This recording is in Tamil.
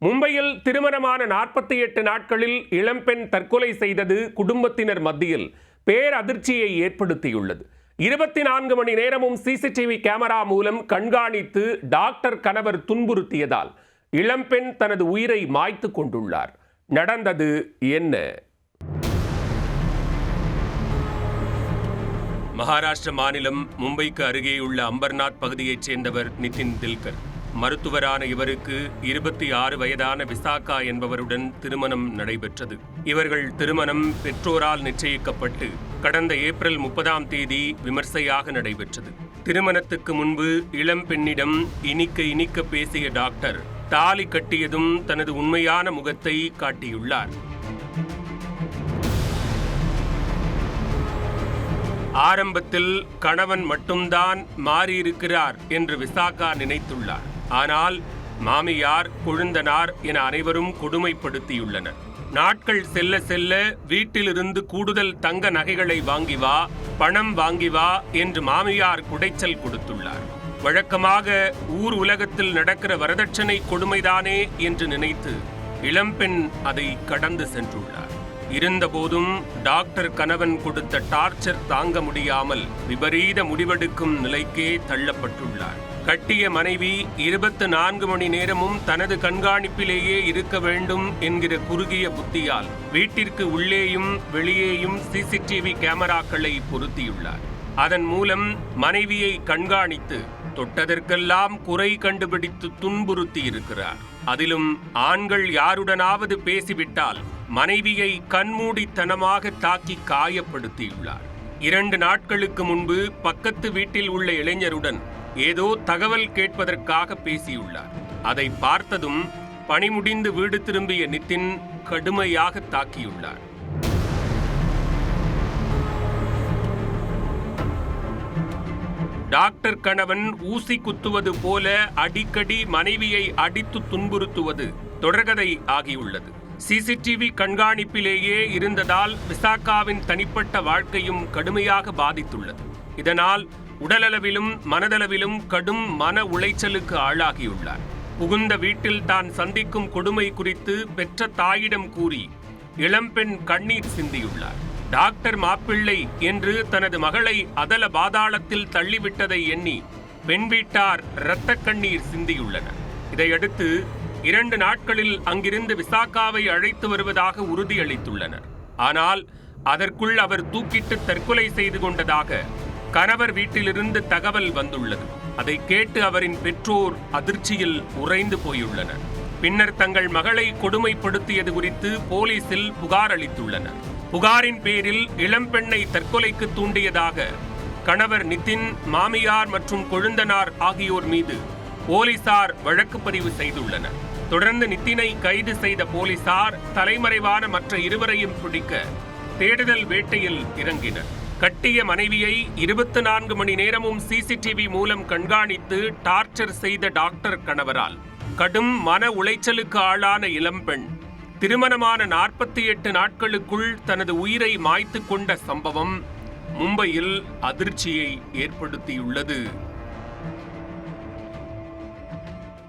மும்பையில் திருமணமான 48 நாட்களில் இளம்பெண் தற்கொலை செய்தது குடும்பத்தினர் மத்தியில் பேரதிர்ச்சியை ஏற்படுத்தியுள்ளது. 24 மணி நேரமும் சிசிடிவி கேமரா மூலம் கண்காணித்து டாக்டர் கணவர் துன்புறுத்தியதால் இளம்பெண் தனது உயிரை மாய்த்து கொண்டுள்ளார். நடந்தது என்ன? மகாராஷ்டிர மாநிலம் மும்பைக்கு அருகேயுள்ள அம்பர்நாத் பகுதியைச் சேர்ந்தவர் நிதின் தில்கர். மருத்துவரான இவருக்கு 26 வயதான விசாகா என்பவருடன் திருமணம் நடைபெற்றது. இவர்கள் திருமணம் பெற்றோரால் நிச்சயிக்கப்பட்டு கடந்த ஏப்ரல் 30ஆம் தேதி விமர்சையாக நடைபெற்றது. திருமணத்துக்கு முன்பு இளம் பெண்ணிடம் இனிக்க பேசிய டாக்டர் தாலி கட்டியதும் தனது உண்மையான முகத்தை காட்டியுள்ளார். ஆரம்பத்தில் கணவன் மட்டும்தான் மாறியிருக்கிறார் என்று விசாகா நினைத்துள்ளார். ஆனால் மாமியார், கொழுந்தனார் என அனைவரும் கொடுமைப்படுத்தியுள்ளனர். நாட்கள் செல்ல செல்ல வீட்டிலிருந்து கூடுதல் தங்க நகைகளை வாங்கி வா, பணம் வாங்கி வா என்று மாமியார் குடைச்சல் கொடுத்துள்ளார். வழக்கமாக ஊர் உலகத்தில் நடக்கிற வரதட்சணை கொடுமைதானே என்று நினைத்து இளம்பெண் அதை கடந்து சென்றுள்ளார். இருந்தபோதும் டாக்டர் கணவன் கொடுத்த டார்ச்சர் தாங்க முடியாமல் விபரீத முடிவெடுக்கும் நிலைக்கே தள்ளப்பட்டுள்ளார். கட்டிய மனைவி 24 மணி நேரமும் தனது கண்காணிப்பிலேயே இருக்க வேண்டும் என்கிற குறுகிய புத்தியால் வீட்டிற்கு உள்ளேயும் வெளியேயும் சிசிடிவி கேமராக்களை பொருத்தியுள்ளார். அதன் மூலம் மனைவியை கண்காணித்து தொட்டதற்கெல்லாம் குறை கண்டுபிடித்து துன்புறுத்தி இருக்கிறார். அதிலும் ஆண்கள் யாருடனாவது பேசிவிட்டால் மனைவியை கண்மூடித்தனமாக தாக்கி காயப்படுத்தியுள்ளார். 2 நாட்களுக்கு முன்பு பக்கத்து வீட்டில் உள்ள இளைஞருடன் ஏதோ தகவல் கேட்பதற்காக பேசியுள்ளார். அதை பார்த்ததும் பணி முடிந்து வீடு திரும்பிய நிதின் கடுமையாக தாக்கியுள்ளார். டாக்டர் கணவன் ஊசி குத்துவது போல அடிக்கடி மனைவியை அடித்து துன்புறுத்துவது தொடர்கதை ஆகியுள்ளது. சிசிடிவி கண்காணிப்பிலேயே இருந்ததால் விசாகாவின் தனிப்பட்ட வாழ்க்கையும் கடுமையாக பாதித்துள்ளது. இதனால் உடலளவிலும் மனதளவிலும் கடும் மன உளைச்சலுக்கு ஆளாகியுள்ளார். புகுந்த வீட்டில் தான் சந்திக்கும் கொடுமை குறித்து பெற்ற தாயிடம் கூறி இளம்பெண் கண்ணீர் சிந்தியுள்ளார். டாக்டர் மாப்பிள்ளை என்று தனது மகளை அதல பாதாளத்தில் தள்ளிவிட்டதை எண்ணி பெண் வீட்டார் இரத்த கண்ணீர் சிந்தியுள்ளனர். இதையடுத்து 2 நாட்களில் அங்கிருந்து விசாகாவை அழைத்து வருவதாக உறுதியளித்துள்ளனர். ஆனால் அதற்குள் அவர் தூக்கிட்டு தற்கொலை செய்து கொண்டதாக கணவர் வீட்டிலிருந்து தகவல் வந்துள்ளது. அதை கேட்டு அவரின் பெற்றோர் அதிர்ச்சியில் உறைந்து போயுள்ளனர். பின்னர் தங்கள் மகளை கொடுமைப்படுத்தியது குறித்து போலீசில் புகார் அளித்துள்ளனர். புகாரின் பேரில் இளம்பெண்ணை தற்கொலைக்கு தூண்டியதாக கணவர் நிதின், மாமியார் மற்றும் கொழுந்தனார் ஆகியோர் மீது போலீசார் வழக்கு பதிவு செய்துள்ளனர். தொடர்ந்து நிதினை கைது செய்த போலீசார் தலைமறைவான மற்ற 2வரையும் பிடிக்க தேடுதல் வேட்டையில் இறங்கினர். கட்டிய மனைவியை 24 மணி நேரமும் சிசிடிவி மூலம் கண்காணித்து டார்ச்சர் செய்த டாக்டர் கணவரால் கடும் மன உளைச்சலுக்கு ஆளான இளம்பெண் திருமணமான 48 நாட்களுக்குள் தனது உயிரை மாய்த்து கொண்ட சம்பவம் மும்பையில் அதிர்ச்சியை ஏற்படுத்தியுள்ளது.